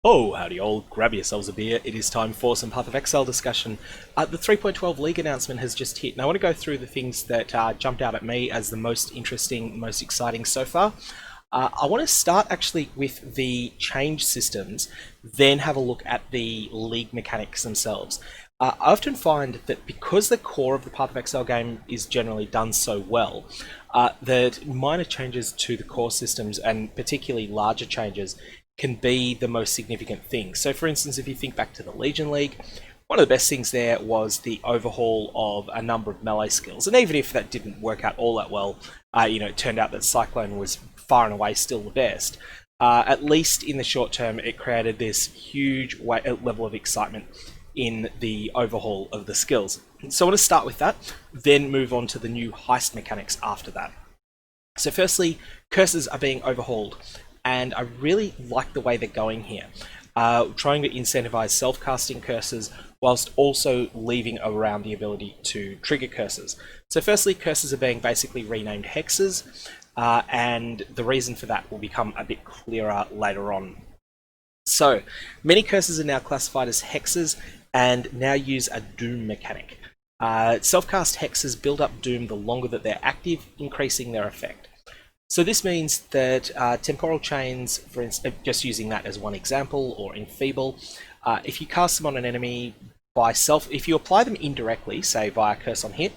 Oh, howdy all, grab yourselves a beer, it is time for some Path of Exile discussion. The 3.12 League announcement has just hit, and I want to go through the things that jumped out at me as the most interesting, most exciting so far. I want to start actually with the change systems, then have a look at the League mechanics themselves. I often find that because the core of the Path of Exile game is generally done so well, that minor changes to the core systems, and particularly larger changes, can be the most significant thing. So for instance, if you think back to the Legion League, one of the best things there was the overhaul of a number of melee skills. And even if that didn't work out all that well, it turned out that Cyclone was far and away still the best. At least in the short term, it created this huge level of excitement in the overhaul of the skills. So I want to start with that, then move on to the new heist mechanics after that. So firstly, curses are being overhauled, and I really like the way they're going here. Trying to incentivize self-casting curses whilst also leaving around the ability to trigger curses. So firstly, curses are being basically renamed Hexes, and the reason for that will become a bit clearer later on. So, many curses are now classified as Hexes and now use a Doom mechanic. Self-cast Hexes build up Doom the longer that they're active, increasing their effect. So this means that temporal chains, for instance, just using that as one example, or enfeeble, if you cast them on an enemy if you apply them indirectly, say via curse on hit,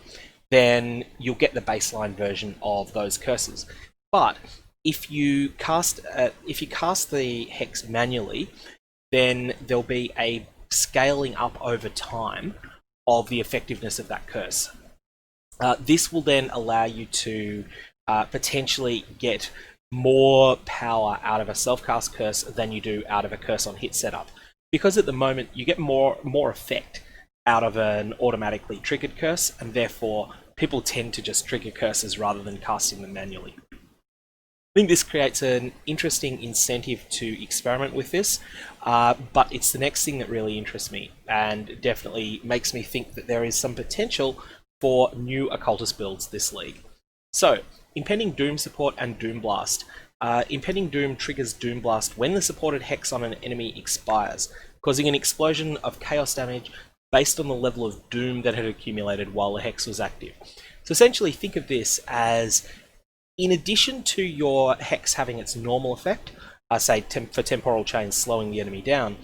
then you'll get the baseline version of those curses. But if you cast the hex manually, then there'll be a scaling up over time of the effectiveness of that curse. This will then allow you to potentially get more power out of a self-cast curse than you do out of a curse on hit setup. Because at the moment you get more effect out of an automatically triggered curse, and therefore people tend to just trigger curses rather than casting them manually. I think this creates an interesting incentive to experiment with this, but it's the next thing that really interests me and definitely makes me think that there is some potential for new occultist builds this league. So, Impending Doom support and Doom Blast. Impending Doom triggers Doom Blast when the supported hex on an enemy expires, causing an explosion of chaos damage based on the level of Doom that had accumulated while the hex was active. So essentially think of this as, in addition to your hex having its normal effect, say for temporal chains slowing the enemy down,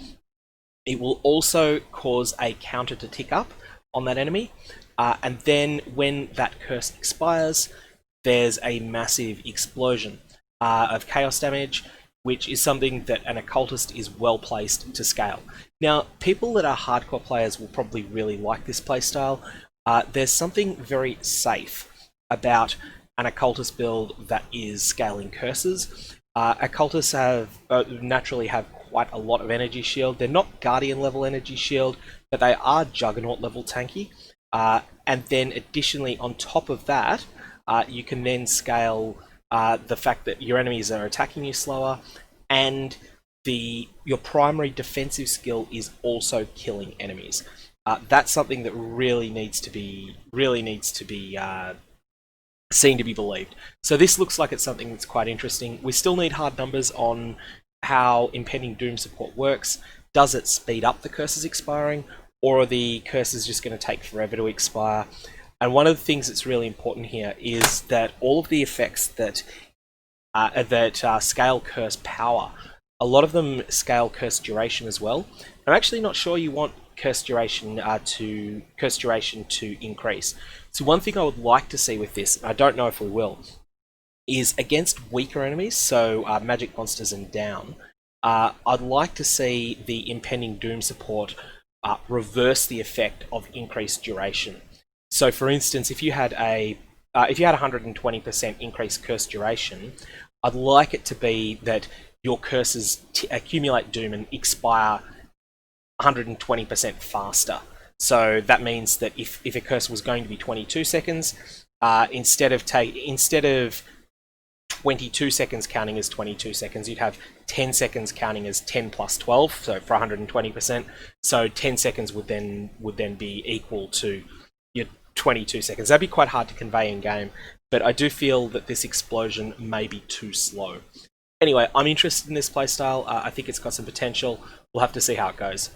it will also cause a counter to tick up on that enemy, and then when that curse expires, there's a massive explosion of chaos damage, which is something that an occultist is well placed to scale. Now, people that are hardcore players will probably really like this playstyle. There's something very safe about an occultist build that is scaling curses. Occultists naturally have quite a lot of energy shield. They're not Guardian level energy shield, but they are Juggernaut level tanky. And then additionally, on top of that, you can then scale the fact that your enemies are attacking you slower, and your primary defensive skill is also killing enemies. That's something that really needs to be seen to be believed. So this looks like it's something that's quite interesting. We still need hard numbers on how Impending Doom support works. Does it speed up the curses expiring, or are the curses just going to take forever to expire? And one of the things that's really important here is that all of the effects that scale curse power, a lot of them scale curse duration as well. I'm actually not sure you want curse duration to increase. So one thing I would like to see with this, I don't know if we will, is against weaker enemies, so magic monsters and down, I'd like to see the Impending Doom support reverse the effect of increased duration. So for instance, if you had 120% increased curse duration, I'd like it to be that your curses accumulate Doom and expire 120% faster. So that means that if a curse was going to be 22 seconds, instead of 22 seconds counting as 22 seconds, you'd have 10 seconds counting as 10 plus 12, so for 120%. So 10 seconds would then be equal to your 22 seconds. That'd be quite hard to convey in game, but I do feel that this explosion may be too slow. Anyway, I'm interested in this playstyle. I think it's got some potential. We'll have to see how it goes.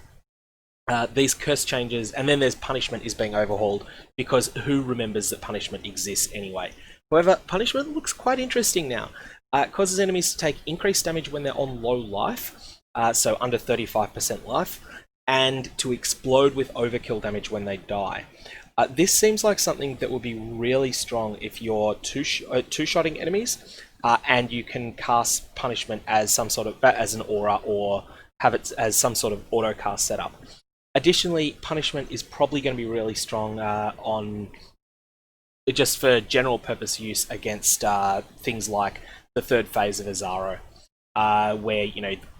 These curse changes, and then there's punishment is being overhauled, because who remembers that punishment exists anyway? However, punishment looks quite interesting now. It causes enemies to take increased damage when they're on low life, so under 35% life, and to explode with overkill damage when they die. This seems like something that would be really strong if you're two-shotting enemies, and you can cast punishment as some sort of as an aura, or have it as some sort of auto cast setup. Additionally, punishment is probably going to be really strong on just for general purpose use against things like the third phase of Azaro, where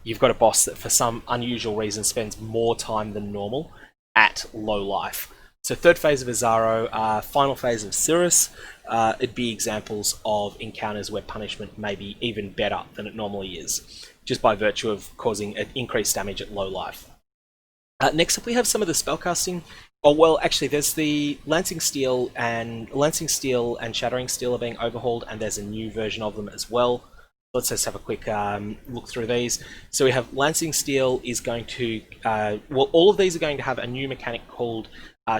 you've got a boss that for some unusual reason spends more time than normal at low life. So third phase of Azaro, final phase of Cirrus, it'd be examples of encounters where punishment may be even better than it normally is, just by virtue of causing an increased damage at low life. Next up, we have some of the spellcasting. Oh well, actually, there's the Lancing Steel and Shattering Steel are being overhauled, and there's a new version of them as well. Let's just have a quick look through these. So we have Lancing Steel is going to well, all of these are going to have a new mechanic called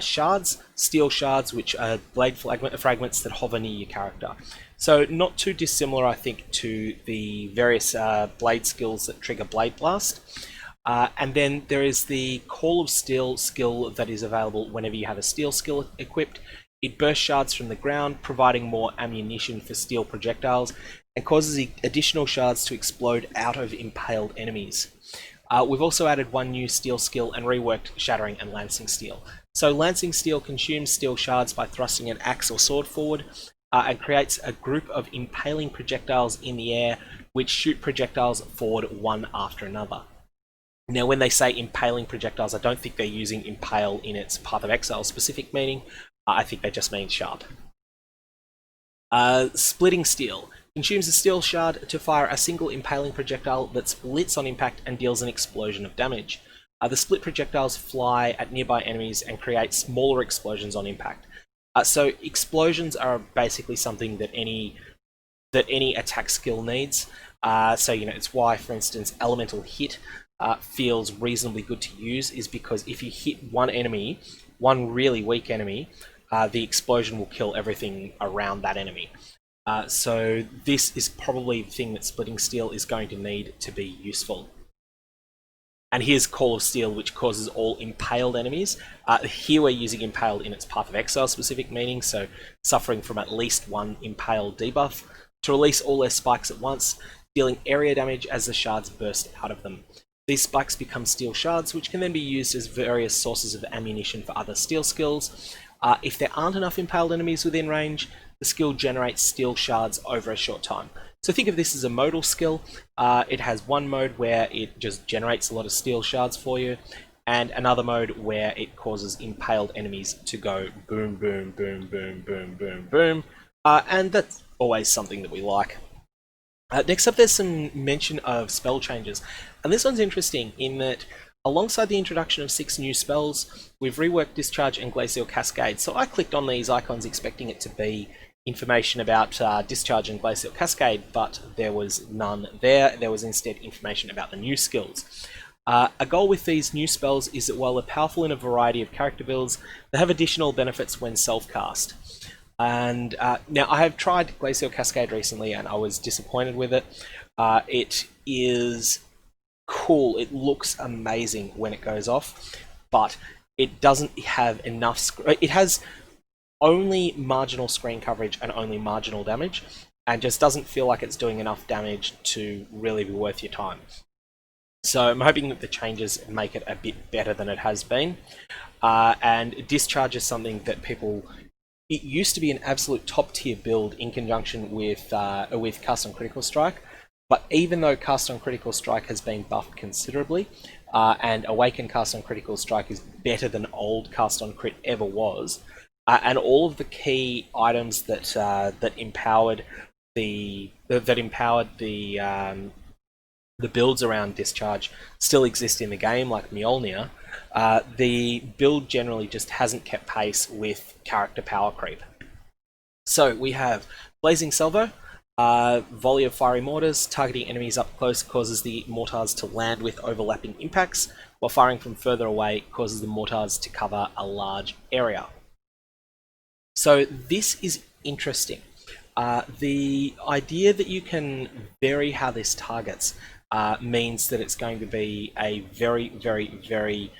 shards, steel shards, which are blade fragments that hover near your character. So not too dissimilar, I think, to the various blade skills that trigger Blade Blast. And then there is the Call of Steel skill that is available whenever you have a steel skill equipped. It bursts shards from the ground, providing more ammunition for steel projectiles, and causes additional shards to explode out of impaled enemies. We've also added one new steel skill and reworked Shattering and Lancing Steel. So Lancing Steel consumes steel shards by thrusting an axe or sword forward, and creates a group of impaling projectiles in the air, which shoot projectiles forward one after another. Now, when they say impaling projectiles, I don't think they're using impale in its Path of Exile specific meaning. I think they just mean sharp. Splitting Steel consumes a steel shard to fire a single impaling projectile that splits on impact and deals an explosion of damage. The split projectiles fly at nearby enemies and create smaller explosions on impact. So explosions are basically something that any attack skill needs. So it's why, for instance, Elemental Hit feels reasonably good to use, is because if you hit one enemy, one really weak enemy, the explosion will kill everything around that enemy. So this is probably the thing that Splitting Steel is going to need to be useful. And here's Call of Steel, which causes all impaled enemies. Here we're using impaled in its Path of Exile specific meaning, so suffering from at least one impaled debuff, to release all their spikes at once, dealing area damage as the shards burst out of them. These spikes become steel shards, which can then be used as various sources of ammunition for other steel skills. If there aren't enough impaled enemies within range, the skill generates steel shards over a short time. So think of this as a modal skill. It has one mode where it just generates a lot of steel shards for you, and another mode where it causes impaled enemies to go boom, boom, boom, boom, boom, boom, boom. And that's always something that we like. Next up, there's some mention of spell changes, and this one's interesting in that alongside the introduction of 6 new spells, we've reworked Discharge and Glacial Cascade. So I clicked on these icons expecting it to be information about Discharge and Glacial Cascade, but there was none there. There was instead information about the new skills. A goal with these new spells is that while they're powerful in a variety of character builds, they have additional benefits when self-cast. And now I have tried Glacial Cascade recently and I was disappointed with it. It is cool, it looks amazing when it goes off, but it doesn't have enough, it has only marginal screen coverage and only marginal damage, and just doesn't feel like it's doing enough damage to really be worth your time. So I'm hoping that the changes make it a bit better than it has been. And Discharge is something that it used to be an absolute top tier build in conjunction with Cast on Critical Strike, but even though Cast on Critical Strike has been buffed considerably, and Awaken Cast on Critical Strike is better than old Cast on Crit ever was, and all of the key items that empowered the builds around Discharge still exist in the game, like Mjolnir. The build generally just hasn't kept pace with character power creep. So we have Blazing Salvo. Volley of fiery mortars, targeting enemies up close causes the mortars to land with overlapping impacts, while firing from further away causes the mortars to cover a large area. So this is interesting. The idea that you can vary how this targets means that it's going to be a very, very, very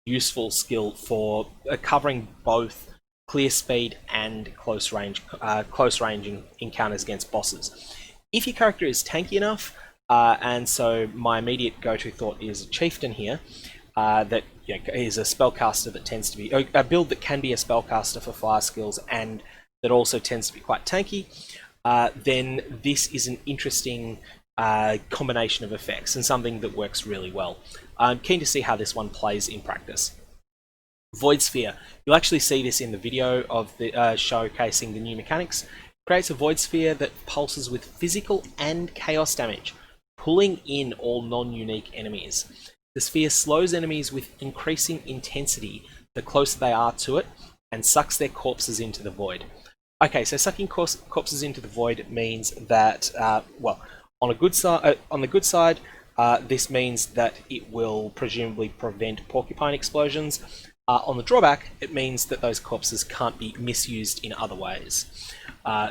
useful skill for covering both clear speed and close range encounters against bosses. If your character is tanky enough, and so my immediate go-to thought is a chieftain here, that is a spellcaster that tends to be a build that can be a spellcaster for fire skills and that also tends to be quite tanky, then this is an interesting combination of effects and something that works really well. I'm keen to see how this one plays in practice. Void Sphere. You'll actually see this in the video of the showcasing the new mechanics. Creates a Void Sphere that pulses with physical and chaos damage, pulling in all non-unique enemies. The sphere slows enemies with increasing intensity the closer they are to it, and sucks their corpses into the void. Okay, so sucking corpses into the void means that, well, on the good side, this means that it will presumably prevent porcupine explosions. On the drawback, it means that those corpses can't be misused in other ways.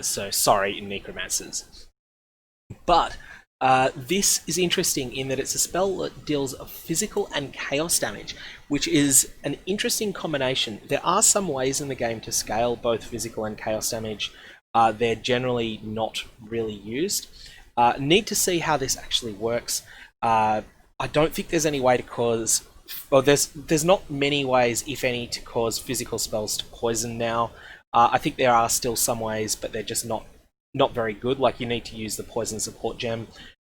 So sorry, necromancers. But this is interesting in that it's a spell that deals physical and chaos damage, which is an interesting combination. There are some ways in the game to scale both physical and chaos damage. They're generally not really used. Need to see how this actually works. I don't think there's any way to cause... Well, there's not many ways, if any, to cause physical spells to poison now. I think there are still some ways, but they're just not very good. Like, you need to use the poison support gem,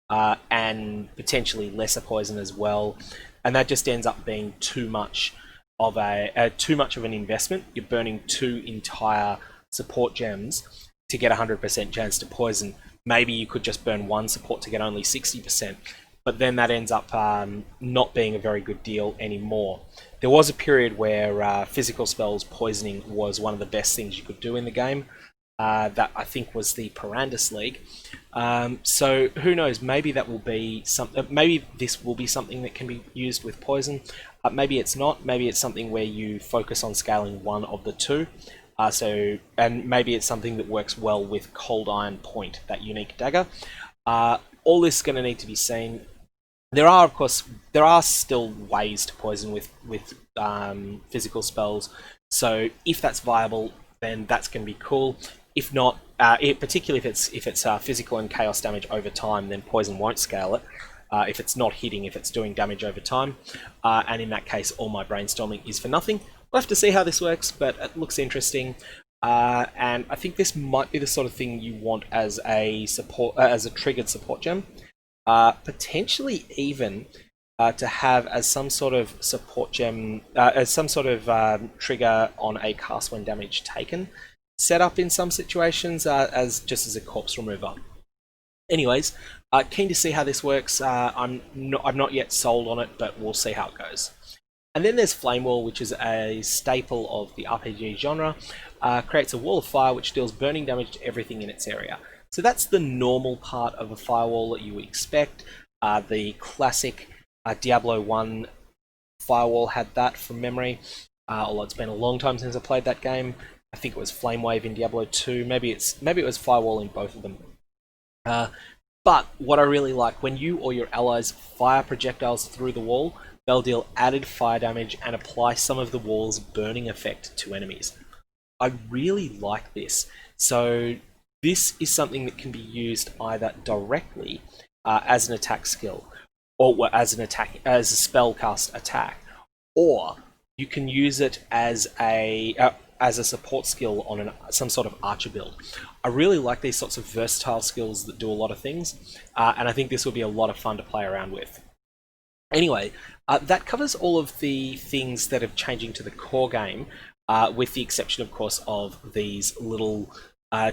and potentially lesser poison as well, and that just ends up being too much of an investment. You're burning 2 entire support gems to get 100% chance to poison. Maybe you could just burn 1 support to get only 60%. But then that ends up not being a very good deal anymore. There was a period where physical spells poisoning was one of the best things you could do in the game. That I think was the Parandus League. So who knows? Maybe that will be something. Maybe this will be something that can be used with poison. Maybe it's not. Maybe it's something where you focus on scaling one of the two. And maybe it's something that works well with Cold Iron Point, that unique dagger. All this is going to need to be seen. There are still ways to poison with physical spells. So if that's viable, then that's going to be cool. If not, particularly if it's physical and chaos damage over time, then poison won't scale it. If it's not hitting, if it's doing damage over time, and in that case, all my brainstorming is for nothing. We'll have to see how this works, but it looks interesting. And I think this might be the sort of thing you want as a triggered support gem. Potentially even to have as some sort of support gem, as some sort of trigger on a cast when damage taken, set up in some situations as a corpse remover. Anyways, keen to see how this works. I'm not yet sold on it, but we'll see how it goes. And then there's Flame Wall, which is a staple of the RPG genre. Creates a wall of fire which deals burning damage to everything in its area. So that's the normal part of a firewall that you would expect. The classic Diablo 1 firewall had that from memory, although it's been a long time since I played that game. I think it was Flame Wave in Diablo 2. Maybe it was firewall in both of them. But what I really like, when you or your allies fire projectiles through the wall, they'll deal added fire damage and apply some of the wall's burning effect to enemies. I really like this. So this is something that can be used either directly as an attack skill, or as a spellcast attack, or you can use it as a support skill on some sort of archer build. I really like these sorts of versatile skills that do a lot of things, and I think this will be a lot of fun to play around with. Anyway, that covers all of the things that are changing to the core game, with the exception, of course, of these little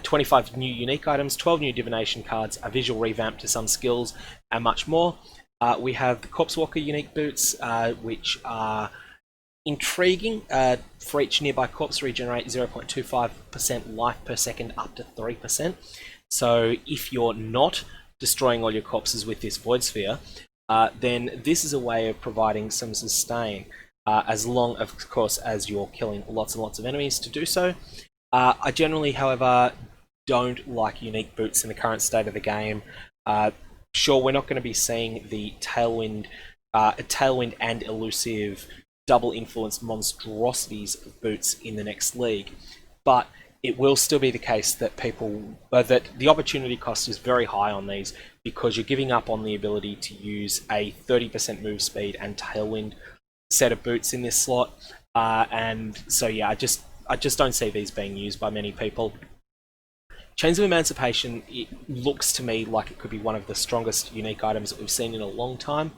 25 new unique items, 12 new divination cards, a visual revamp to some skills, and much more. We have the Corpsewalker unique boots, which are intriguing. For each nearby corpse, regenerate 0.25% life per second up to 3%. So if you're not destroying all your corpses with this Void Sphere, then this is a way of providing some sustain, as long, of course, as you're killing lots and lots of enemies to do so. I generally, however, don't like unique boots in the current state of the game. Sure, we're not going to be seeing the Tailwind and Elusive double influence monstrosities of boots in the next league, but it will still be the case that that the opportunity cost is very high on these, because you're giving up on the ability to use a 30% move speed and Tailwind set of boots in this slot, and so yeah, I just don't see these being used by many people. Chains of Emancipation, it looks to me like it could be one of the strongest unique items that we've seen in a long time.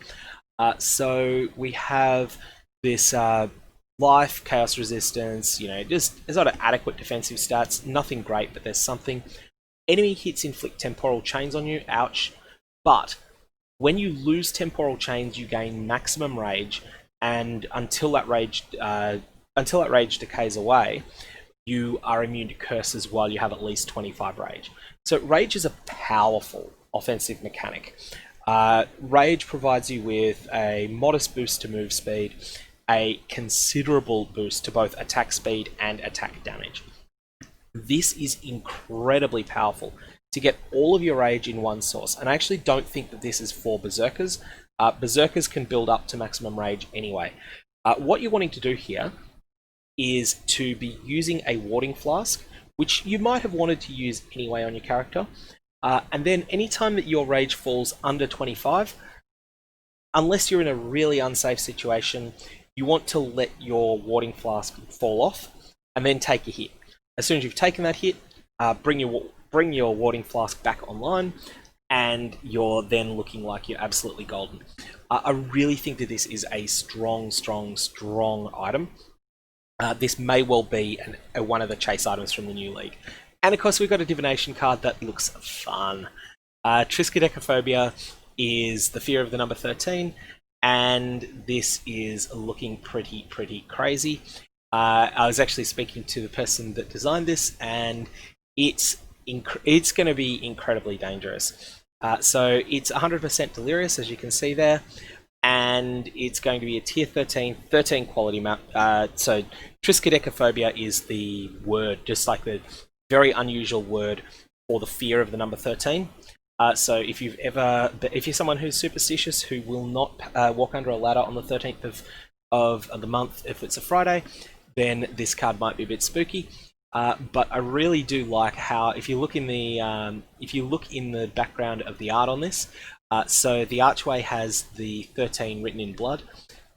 So we have this life, chaos resistance, just sort of adequate defensive stats, nothing great, but there's something. Enemy hits inflict temporal chains on you, ouch. But when you lose temporal chains, you gain maximum rage, and until that rage decays away, you are immune to curses while you have at least 25 rage. So rage is a powerful offensive mechanic. Rage provides you with a modest boost to move speed, a considerable boost to both attack speed and attack damage. This is incredibly powerful to get all of your rage in one source, and I actually don't think that this is for berserkers. Berserkers can build up to maximum rage anyway. What you're wanting to do here is to be using a warding flask, which you might have wanted to use anyway on your character, and then anytime that your rage falls under 25, unless you're in a really unsafe situation, you want to let your warding flask fall off and then take a hit. As soon as you've taken that hit, bring your warding flask back online, and you're then looking like you're absolutely golden. I really think that this is a strong item. This may well be one of the chase items from the new league. And of course, we've got a divination card that looks fun. Triskadecaphobia is the fear of the number 13, and this is looking pretty crazy. I was actually speaking to the person that designed this, and it's going to be incredibly dangerous. So it's 100% delirious, as you can see there, and it's going to be a tier 13 quality map. So Triskadecaphobia is the word, just like the very unusual word for the fear of the number 13. So if you're someone who's superstitious, who will not walk under a ladder on the 13th of the month if it's a Friday, then this card might be a bit spooky. But I really do like how, if you look in the background of the art on this, so the archway has the 13 written in blood.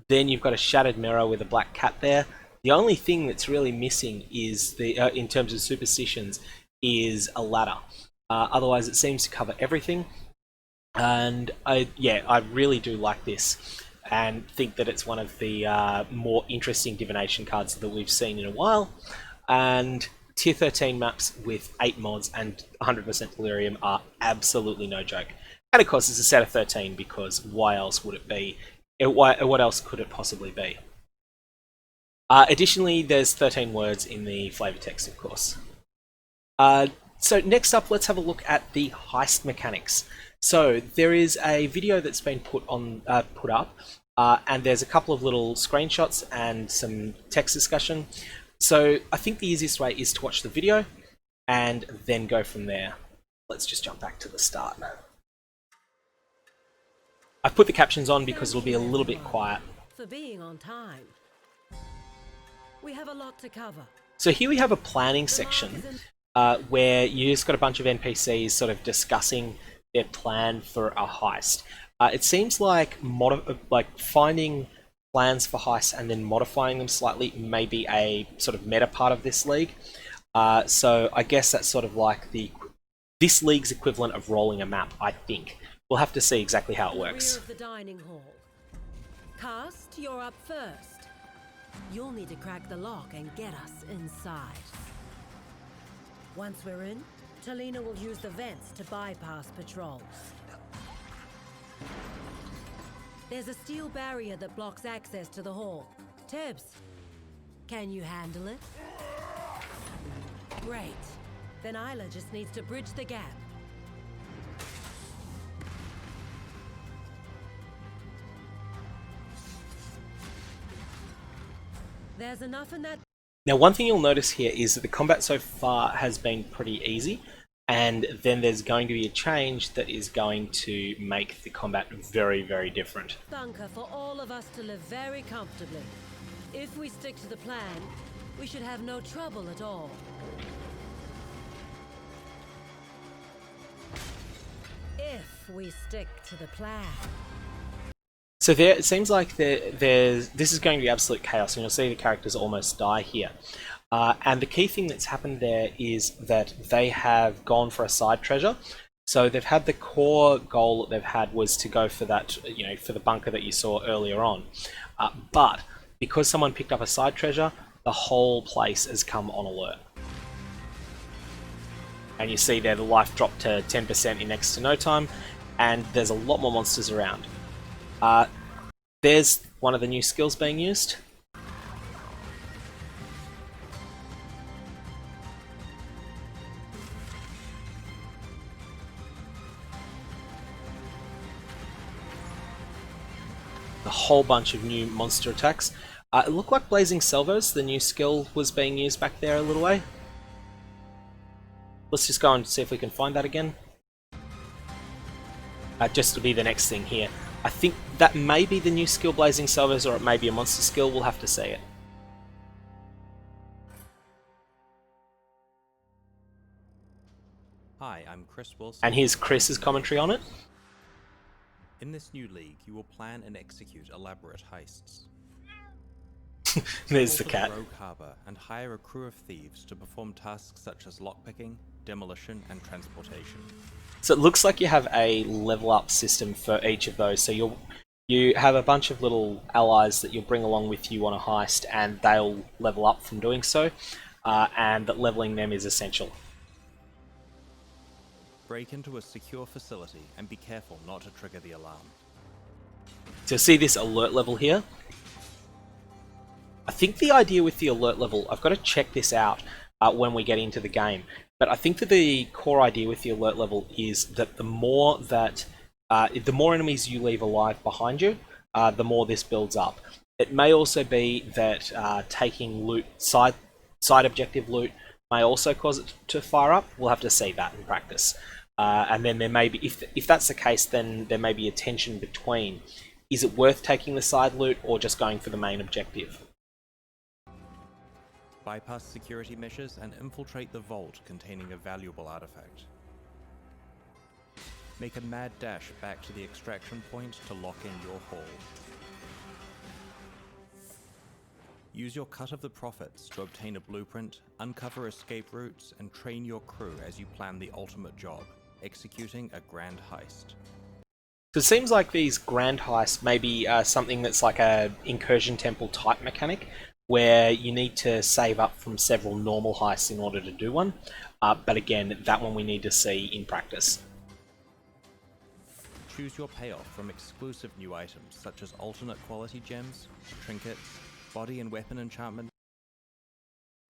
Then you've got a shattered mirror with a black cat there. The only thing that's really missing is in terms of superstitions, is a ladder. Otherwise, it seems to cover everything. And I really do like this, and think that it's one of the more interesting divination cards that we've seen in a while. And tier 13 maps with 8 mods and 100% delirium are absolutely no joke. And of course, it's a set of 13, because why else would it be? What else could it possibly be? Additionally, there's 13 words in the flavor text, of course. So next up, let's have a look at the heist mechanics. So there is a video that's been put up, and there's a couple of little screenshots and some text discussion. So I think the easiest way is to watch the video and then go from there. Let's just jump back to the start. I've put the captions on because it'll be a little bit quiet. For being on time. We have a lot to cover. So here we have a planning section where you just got a bunch of NPCs sort of discussing their plan for a heist. It seems like finding plans for heists and then modifying them slightly may be a sort of meta part of this league. So I guess that's sort of like this league's equivalent of rolling a map, I think. We'll have to see exactly how it works. Rear of the dining hall. Cast, you're up first. You'll need to crack the lock and get us inside. Once we're in, Talina will use the vents to bypass patrols. There's a steel barrier that blocks access to the hall. Tibbs, can you handle it? Great. Then Isla just needs to bridge the gap. There's enough in that. Now, one thing you'll notice here is that the combat so far has been pretty easy, and then there's going to be a change that is going to make the combat very, very different. Bunker for all of us to live very comfortably. If we stick to the plan, we should have no trouble at all. If we stick to the plan. So it seems like this is going to be absolute chaos, and you'll see the characters almost die here. And the key thing that's happened there is that they have gone for a side treasure. So they've had the core goal that they've had was to go for that, for the bunker that you saw earlier on. But because someone picked up a side treasure, the whole place has come on alert. And you see there the life dropped to 10% in next to no time, and there's a lot more monsters around. There's one of the new skills being used. A whole bunch of new monster attacks. It looked like Blazing Salvos, the new skill, was being used back there a little way. Let's just go and see if we can find that again. Just to be the next thing here. I think that may be the new skill, Blazing Salvos, or it may be a monster skill. We'll have to see it. Hi, I'm Chris Wilson. And here's Chris's commentary on it. In this new league, you will plan and execute elaborate heists. There's the Travel to cat. Rogue Harbor and hire a crew of thieves to perform tasks such as lockpicking, demolition, and transportation. So it looks like you have a level up system for each of those. So you have a bunch of little allies that you'll bring along with you on a heist, and they'll level up from doing so, and that leveling them is essential. Break into a secure facility and be careful not to trigger the alarm. So see this alert level here? I think the idea with the alert level, I've got to check this out when we get into the game, but I think that the core idea with the alert level is that the more enemies you leave alive behind you, the more this builds up. It may also be that taking loot, side objective loot, may also cause it to fire up. We'll have to see that in practice. And then there may be, if that's the case, then there may be a tension between, is it worth taking the side loot or just going for the main objective? Bypass security measures and infiltrate the vault containing a valuable artifact. Make a mad dash back to the extraction point to lock in your haul. Use your cut of the profits to obtain a blueprint, uncover escape routes, and train your crew as you plan the ultimate job, executing a grand heist. So it seems like these grand heists may be something that's like a Incursion temple type mechanic, where you need to save up from several normal heists in order to do one. But again, that one we need to see in practice. Choose your payoff from exclusive new items such as alternate quality gems, trinkets, body and weapon enchantment.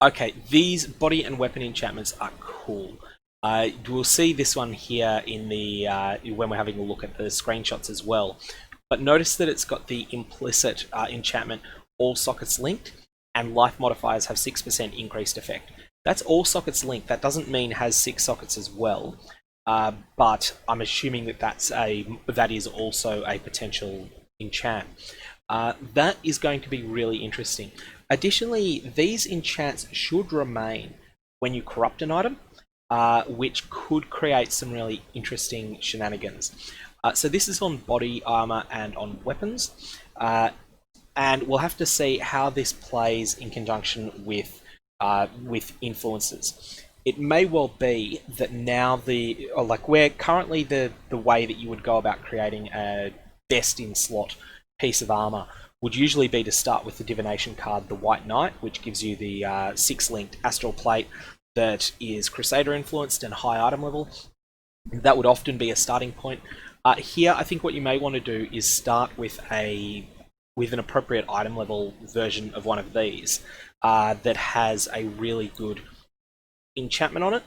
Okay, these body and weapon enchantments are cool. We'll see this one here in the when we're having a look at the screenshots as well. But notice that it's got the implicit enchantment, all sockets linked, and life modifiers have 6% increased effect. That's all sockets linked. That doesn't mean has 6 sockets as well. But I'm assuming that that is also a potential enchant. That is going to be really interesting. Additionally, these enchants should remain when you corrupt an item, which could create some really interesting shenanigans. So this is on body, armour, and on weapons. And we'll have to see how this plays in conjunction with influences. It may well be that now where currently the way that you would go about creating a best in slot piece of armor would usually be to start with the divination card, the White Knight, which gives you the 6 linked astral plate that is Crusader influenced and high item level. That would often be a starting point. Here, I think what you may want to do is start with an appropriate item level version of one of these that has a really good enchantment on it,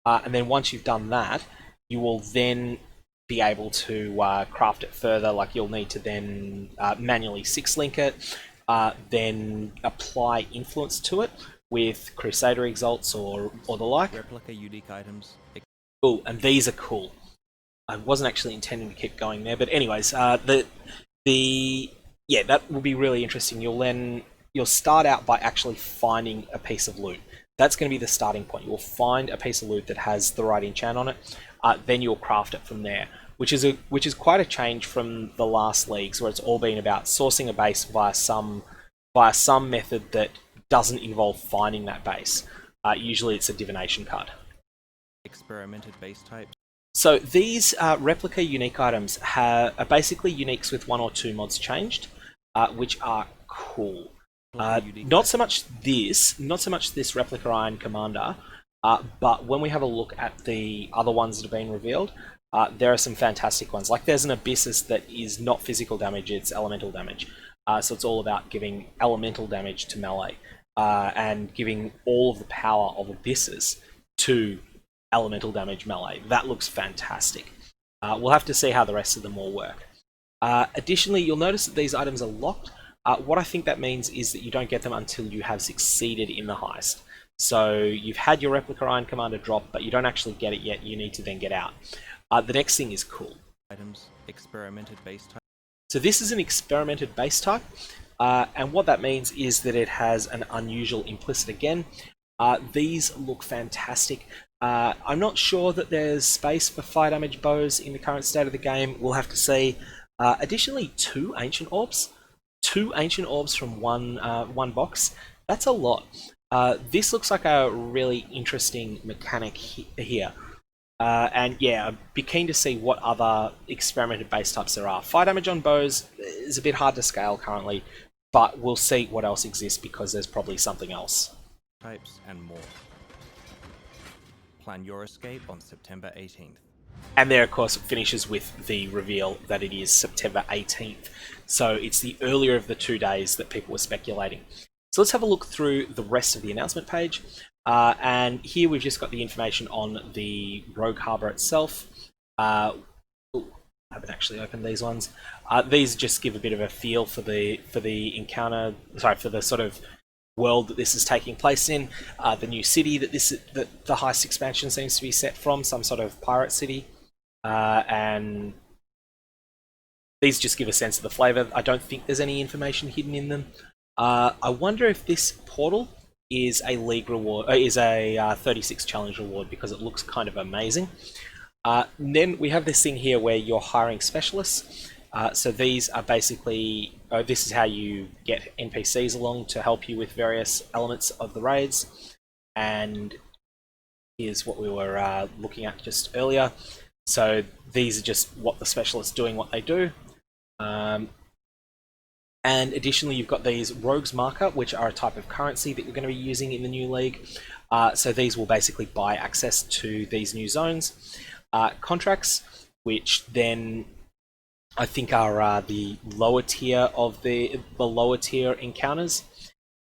and then once you've done that, you will then be able to craft it further. Like you'll need to then manually 6 link it, then apply influence to it with Crusader Exalts or the like. Replica unique items. Cool, and these are cool. I wasn't actually intending to keep going there, but anyways, yeah, that will be really interesting. You'll start out by actually finding a piece of loot. That's going to be the starting point. You'll find a piece of loot that has the right enchant on it. Then you'll craft it from there, which is quite a change from the last leagues, where it's all been about sourcing a base via some method that doesn't involve finding that base. Usually, it's a divination card. Experimented base types. So these replica unique items are basically uniques with 1 or 2 mods changed, which are cool. Not so much this replica Iron Commander, but when we have a look at the other ones that have been revealed, there are some fantastic ones. Like there's an Abyssus that is not physical damage, it's elemental damage. So it's all about giving elemental damage to melee, and giving all of the power of Abyssus to elemental damage melee. That looks fantastic. We'll have to see how the rest of them all work. Additionally, you'll notice that these items are locked. What I think that means is that you don't get them until you have succeeded in the heist. So you've had your Replica Iron Commander drop, but you don't actually get it yet. You need to then get out. The next thing is cool. Items, experimented base type. So this is an experimented base type, and what that means is that it has an unusual implicit again. These look fantastic. I'm not sure that there's space for 5 damage bows in the current state of the game. We'll have to see. Additionally, 2 ancient orbs. 2 ancient orbs from one box. That's a lot. This looks like a really interesting mechanic here. And yeah, I'd be keen to see what other experimented base types there are. 5 damage on bows is a bit hard to scale currently, but we'll see what else exists because there's probably something else. Types and more. Plan your escape on September 18th. And there, of course, it finishes with the reveal that it is September 18th. So it's the earlier of the 2 days that people were speculating. So let's have a look through the rest of the announcement page. And here we've just got the information on the Rogue Harbour itself. I haven't actually opened these ones. These just give a bit of a feel for the encounter. Sorry, for the sort of world that this is taking place in. The new city that the Heist expansion seems to be set from, some sort of pirate city. And these just give a sense of the flavour. I don't think there's any information hidden in them. I wonder if this portal is a league reward, is a 36 challenge reward, because it looks kind of amazing. Then we have this thing here where you're hiring specialists. So these are basically, this is how you get NPCs along to help you with various elements of the raids. And here's what we were looking at just earlier. So these are just what the specialists doing what they do. And additionally, you've got these Rogues Marker, which are a type of currency that you're going to be using in the new league. So these will basically buy access to these new zones. Contracts, which then I think are the lower tier of the lower tier encounters,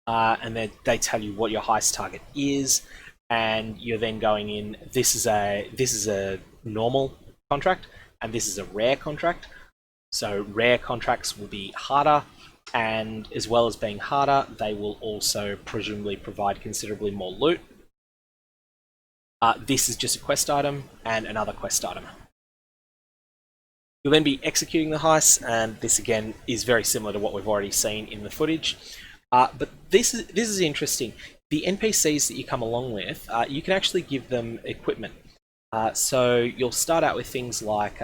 and they tell you what your heist target is, and you're then going in. This is a normal contract, and this is a rare contract. So rare contracts will be harder, and as well as being harder, they will also presumably provide considerably more loot. This is just a quest item and another quest item. You'll then be executing the heist, and this again is very similar to what we've already seen in the footage. But this is interesting. The NPCs that you come along with, you can actually give them equipment. So you'll start out with things like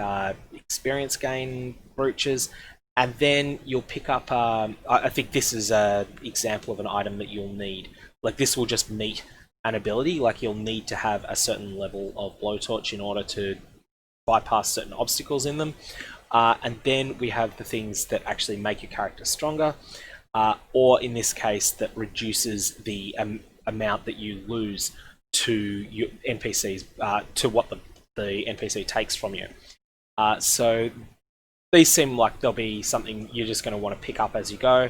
experience gain brooches, and then you'll pick up, I think this is an example of an item that you'll need. Like this will just meet an ability, like you'll need to have a certain level of blowtorch in order to bypass certain obstacles in them. And then we have the things that actually make your character stronger, or in this case, that reduces the amount that you lose to your NPCs, to what the NPC takes from you. So these seem like they'll be something you're just going to want to pick up as you go.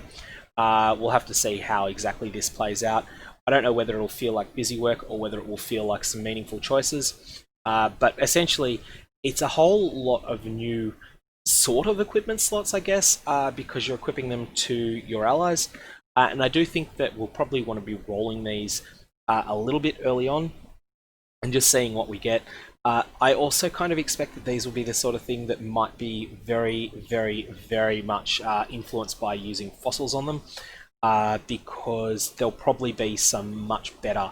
We'll have to see how exactly this plays out. I don't know whether it'll feel like busy work or whether it will feel like some meaningful choices. But essentially, it's a whole lot of new sort of equipment slots, I guess, because you're equipping them to your allies. And I do think that we'll probably want to be rolling these a little bit early on and just seeing what we get. I also kind of expect that these will be the sort of thing that might be very, very, very much influenced by using fossils on them, because there'll probably be some much better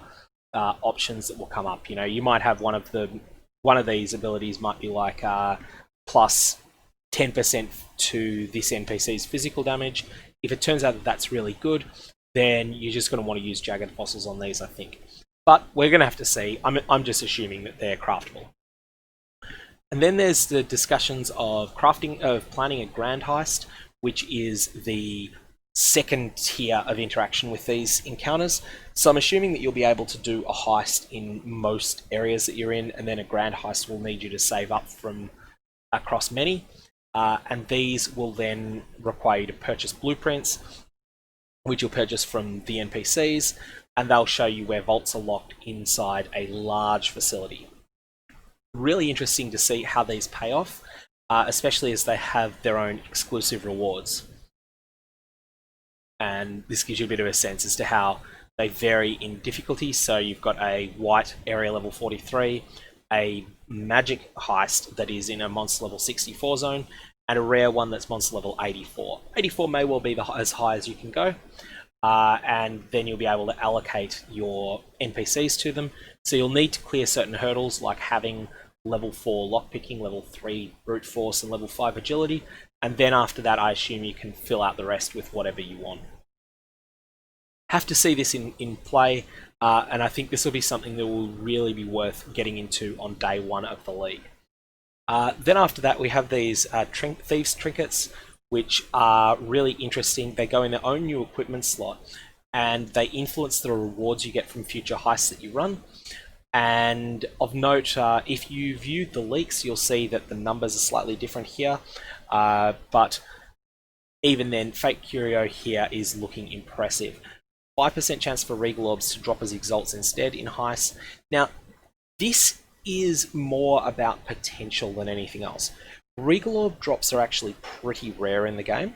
options that will come up. You know, you might have one of these abilities might be like plus 10% to this NPC's physical damage. If it turns out that that's really good, then you're just going to want to use Jagged Fossils on these, I think. But we're going to have to see. I'm just assuming that they're craftable. And then there's the discussions of planning a Grand Heist, which is the second tier of interaction with these encounters. So I'm assuming that you'll be able to do a heist in most areas that you're in, and then a Grand Heist will need you to save up from across many. And these will then require you to purchase blueprints, which you'll purchase from the NPCs, and they'll show you where vaults are locked inside a large facility. Really interesting to see how these pay off, especially as they have their own exclusive rewards. And this gives you a bit of a sense as to how they vary in difficulty. So you've got a white area level 43, a magic heist that is in a monster level 64 zone, and a rare one that's monster level 84. 84 may well be as high as you can go. And then you'll be able to allocate your NPCs to them. So you'll need to clear certain hurdles, like having level 4 lockpicking, level 3 brute force, and level 5 agility. And then after that, I assume you can fill out the rest with whatever you want. Have to see this in play, and I think this will be something that will really be worth getting into on day one of the league. Then after that, we have these Thieves' Trinkets, which are really interesting. They go in their own new equipment slot, and they influence the rewards you get from future heists that you run. And of note, if you viewed the leaks, you'll see that the numbers are slightly different here. But even then, Fake Curio here is looking impressive. 5% chance for Regal Orbs to drop as Exalts instead in heists. Now, this is more about potential than anything else. Regal Orb drops are actually pretty rare in the game,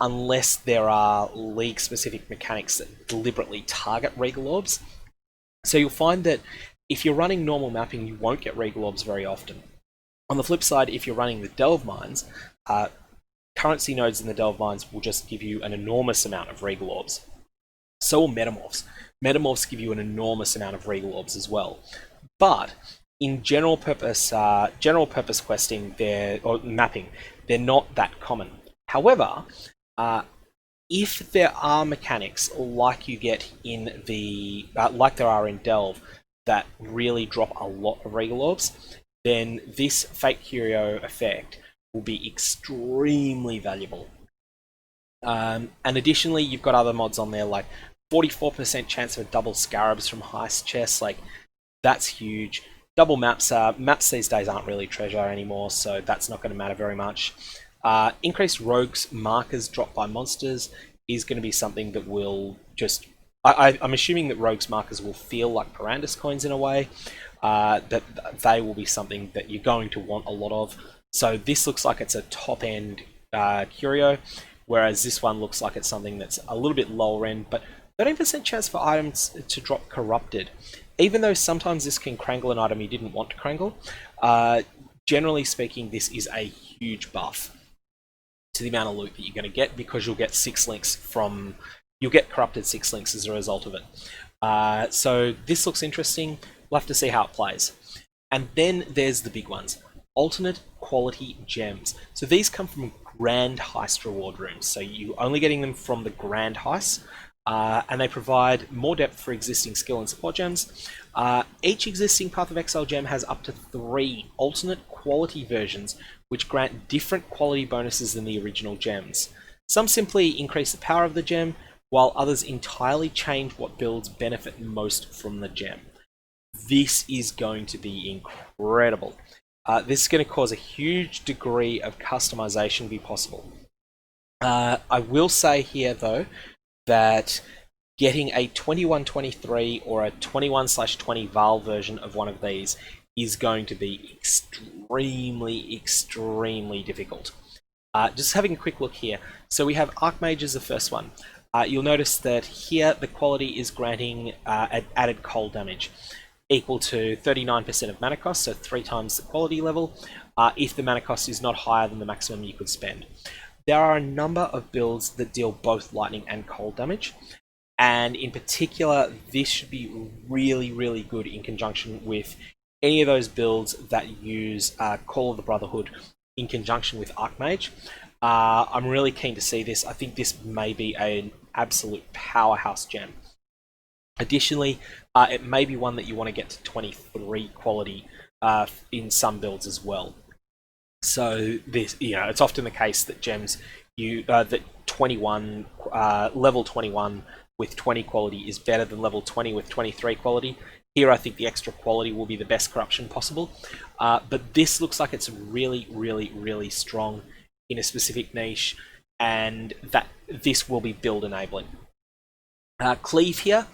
unless there are league-specific mechanics that deliberately target Regal Orbs. So you'll find that if you're running normal mapping, you won't get Regal Orbs very often. On the flip side, if you're running the Delve Mines, currency nodes in the Delve Mines will just give you an enormous amount of Regal Orbs. So will Metamorphs. Metamorphs give you an enormous amount of Regal Orbs as well. But in general purpose questing, or mapping, they're not that common. However, if there are mechanics like you get in the like there are in Delve that really drop a lot of Regal Orbs, then this Fake Curio effect will be extremely valuable. And additionally, you've got other mods on there like 44% chance of double Scarabs from Heist chests. Like, that's huge. Double maps these days aren't really treasure anymore, so that's not going to matter very much. Increased rogues markers dropped by monsters is going to be something that will just... I'm assuming that rogues markers will feel like Parandus coins in a way, that they will be something that you're going to want a lot of. So this looks like it's a top-end curio, whereas this one looks like it's something that's a little bit lower end, but 13% chance for items to drop Corrupted. Even though sometimes this can crangle an item you didn't want to crangle, generally speaking, this is a huge buff to the amount of loot that you're going to get, because you'll get 6 links from... You'll get Corrupted 6 links as a result of it. So this looks interesting. We'll have to see how it plays. And then there's the big ones. Alternate quality gems. So these come from Grand Heist reward rooms. So you're only getting them from the Grand Heist. And they provide more depth for existing skill and support gems. Each existing Path of Exile gem has up to 3 alternate quality versions, which grant different quality bonuses than the original gems. Some simply increase the power of the gem, while others entirely change what builds benefit most from the gem. This is going to be incredible. This is going to cause a huge degree of customization to be possible. I will say here, though, that getting a 21-23 or a 21/20 Val version of one of these is going to be extremely difficult. Just having a quick look here. So we have Archmage as the first one. You'll notice that here the quality is granting added cold damage, equal to 39% of mana cost, so 3 times the quality level, if the mana cost is not higher than the maximum you could spend. There are a number of builds that deal both lightning and cold damage, and in particular, this should be really good in conjunction with any of those builds that use Call of the Brotherhood in conjunction with Archmage. I'm really keen to see this. I think this may be an absolute powerhouse gem. Additionally, it may be one that you want to get to 23 quality in some builds as well. So this, it's often the case that gems that 21 level 21 with 20 quality is better than level 20 with 23 quality. Here, I think the extra quality will be the best corruption possible. But this looks like it's really strong in a specific niche, and that this will be build enabling. Cleave here.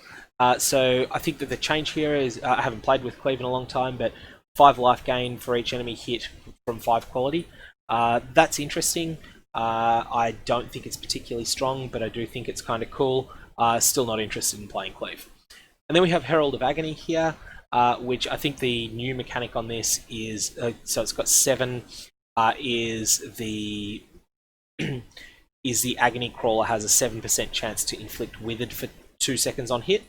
So I think that the change here is, I haven't played with Cleave in a long time, but 5 life gain for each enemy hit from 5 quality. That's interesting. I don't think it's particularly strong, but I do think it's kind of cool. Still not interested in playing Cleave. And then we have Herald of Agony here, which I think the new mechanic on this is, so it's got 7, is the Agony Crawler has a 7% chance to inflict Withered for 2 seconds on hit.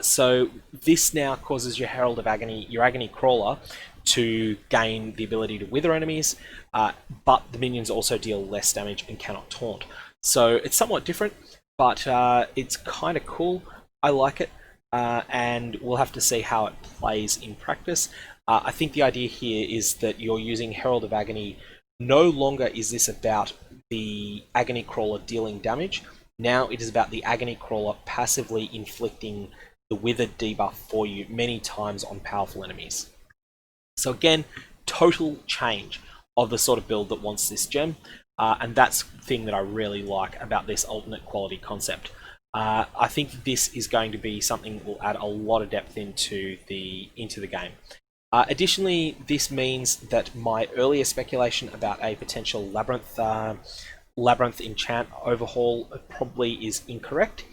So this now causes your Herald of Agony, your Agony Crawler, to gain the ability to wither enemies, but the minions also deal less damage and cannot taunt. So it's somewhat different, but it's kind of cool. I like it. And we'll have to see how it plays in practice. I think the idea here is that you're using Herald of Agony. No longer is this about the Agony Crawler dealing damage. Now it is about the Agony Crawler passively inflicting the Withered debuff for you many times on powerful enemies. So again, total change of the sort of build that wants this gem, and that's the thing that I really like about this alternate quality concept. I think this is going to be something that will add a lot of depth into the game. Additionally, this means that my earlier speculation about a potential labyrinth enchant overhaul probably is incorrect,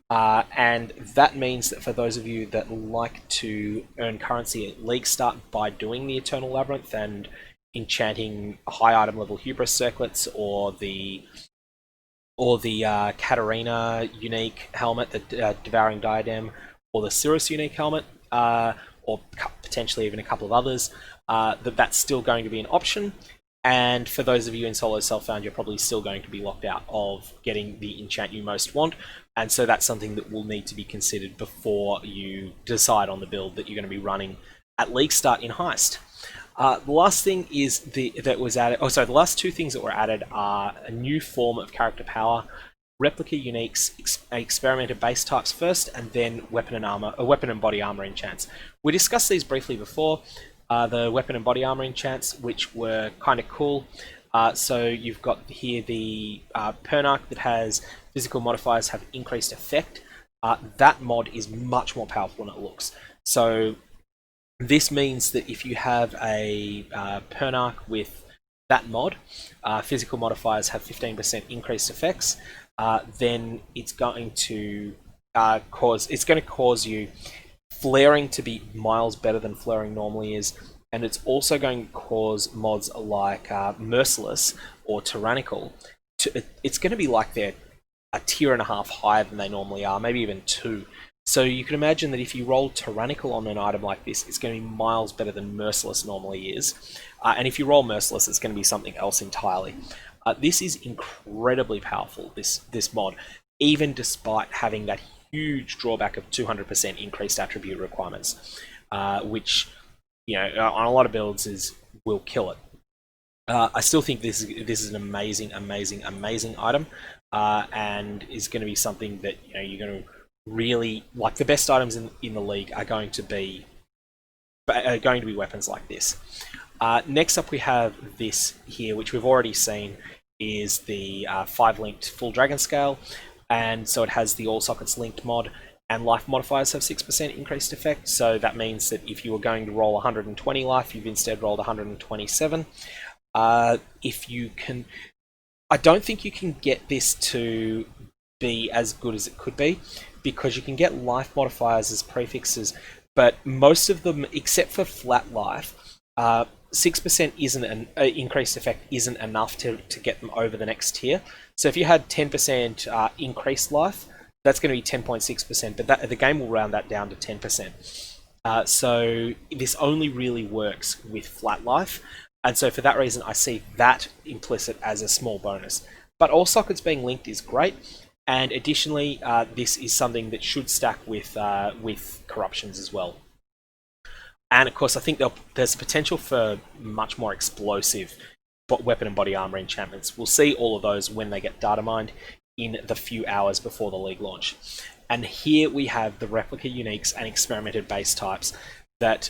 and that means that for those of you that like to earn currency at League Start by doing the Eternal Labyrinth and enchanting high item level Hubris Circlets, or the Katarina unique helmet, the Devouring Diadem, or the Cirrus unique helmet, or potentially even a couple of others, that's still going to be an option. And for those of you in solo self-found, you're probably still going to be locked out of getting the enchant you most want, and so that's something that will need to be considered before you decide on the build that you're going to be running at League Start in Heist. The last thing is the last 2 things that were added are a new form of character power, Replica uniques, experimented base types first, and then weapon and body armor enchants. We discussed these briefly before. The weapon and body armor enchants, which were kind of cool. So you've got here the Pernarch that has physical modifiers have increased effect. That mod is much more powerful than it looks. So this means that if you have a Pernarch with that mod, physical modifiers have 15% increased effects, then it's going to cause you flaring to be miles better than flaring normally is, and it's also going to cause mods like Merciless or Tyrannical. It's going to be like they're a tier and a half higher than they normally are, maybe even 2. So you can imagine that if you roll Tyrannical on an item like this, it's going to be miles better than Merciless normally is. And if you roll Merciless, it's going to be something else entirely. This is incredibly powerful, this mod, even despite having that huge drawback of 200% increased attribute requirements, which, on a lot of builds will kill it. I still think this is an amazing item, and is going to be something that you're going to really like. The best items in the league are going to be weapons like this. Next up, we have this here, which we've already seen, is the 5 linked full dragon scale, and so it has the all sockets linked mod. and life modifiers have 6% increased effect, so that means that if you were going to roll 120 life, you've instead rolled 127. If you can... I don't think you can get this to be as good as it could be, because you can get life modifiers as prefixes, but most of them, except for flat life, 6% isn't an increased effect isn't enough to get them over the next tier. So if you had 10% increased life, that's going to be 10.6%, but the game will round that down to 10%. So this only really works with flat life, and so for that reason I see that implicit as a small bonus. But all sockets being linked is great, and additionally this is something that should stack with corruptions as well. And of course I think there's potential for much more explosive weapon and body armor enchantments. We'll see all of those when they get data mined in the few hours before the league launch. And here we have the replica uniques and experimented base types that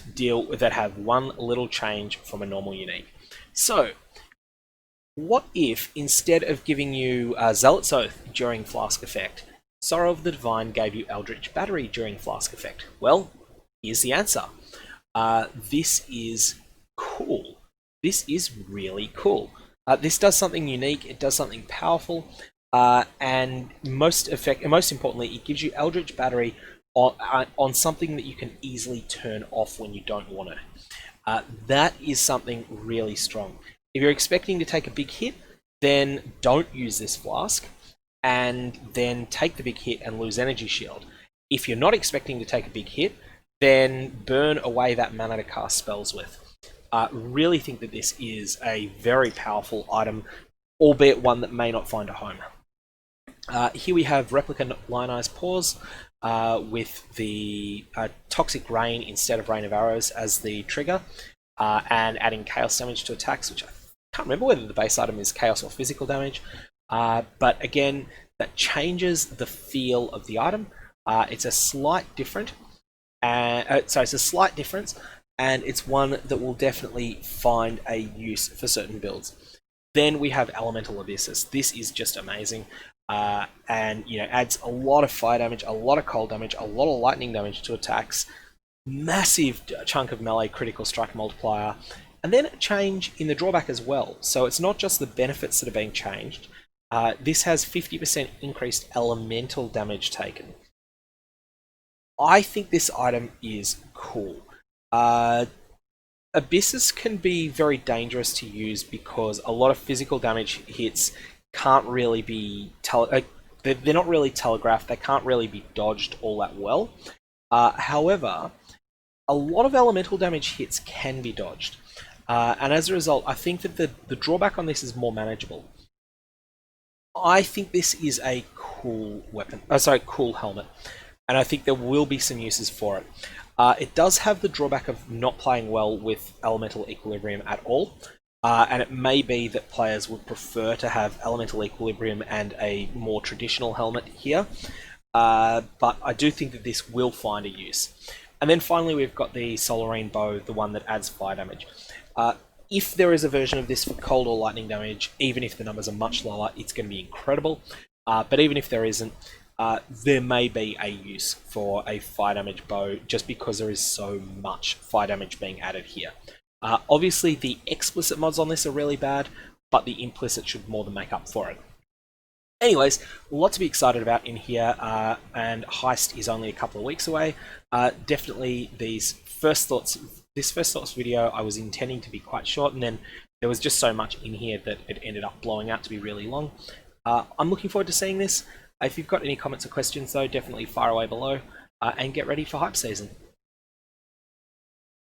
have one little change from a normal unique. So what if instead of giving you Zealot's Oath during Flask effect, Sorrow of the Divine gave you Eldritch Battery during Flask effect? Well, here's the answer. This is cool. This is really cool. This does something unique, it does something powerful, and most importantly, it gives you Eldritch Battery on something that you can easily turn off when you don't want it. That is something really strong. If you're expecting to take a big hit, then don't use this flask, and then take the big hit and lose energy shield. If you're not expecting to take a big hit, then burn away that mana to cast spells with. Really think that this is a very powerful item, albeit one that may not find a home. Here we have Replica Lionized Paws with the Toxic Rain instead of Rain of Arrows as the trigger, and adding chaos damage to attacks, which I can't remember whether the base item is chaos or physical damage, but again, that changes the feel of the item. It's a slight difference, and it's one that will definitely find a use for certain builds. Then we have Elemental Abysses. This is just amazing, and adds a lot of fire damage, a lot of cold damage, a lot of lightning damage to attacks, massive chunk of melee critical strike multiplier, and then a change in the drawback as well. So it's not just the benefits that are being changed. This has 50% increased elemental damage taken. I think this item is cool. Abysses can be very dangerous to use because a lot of physical damage hits can't really be they're not really telegraphed. They can't really be dodged all that well. However, a lot of elemental damage hits can be dodged, and as a result, I think that the drawback on this is more manageable. I think this is a cool weapon. Cool helmet, and I think there will be some uses for it. It does have the drawback of not playing well with Elemental Equilibrium at all, and it may be that players would prefer to have Elemental Equilibrium and a more traditional helmet here, but I do think that this will find a use. And then finally we've got the Solarine Bow, the one that adds fire damage. If there is a version of this for cold or lightning damage, even if the numbers are much lower, it's going to be incredible. But even if there isn't, there may be a use for a fire damage bow just because there is so much fire damage being added here. Obviously the explicit mods on this are really bad, but the implicit should more than make up for it. Anyways, a lot to be excited about in here, and Heist is only a couple of weeks away. Definitely this first thoughts video I was intending to be quite short, and then there was just so much in here that it ended up blowing out to be really long. I'm looking forward to seeing this. If you've got any comments or questions though, definitely fire away below, and get ready for hype season.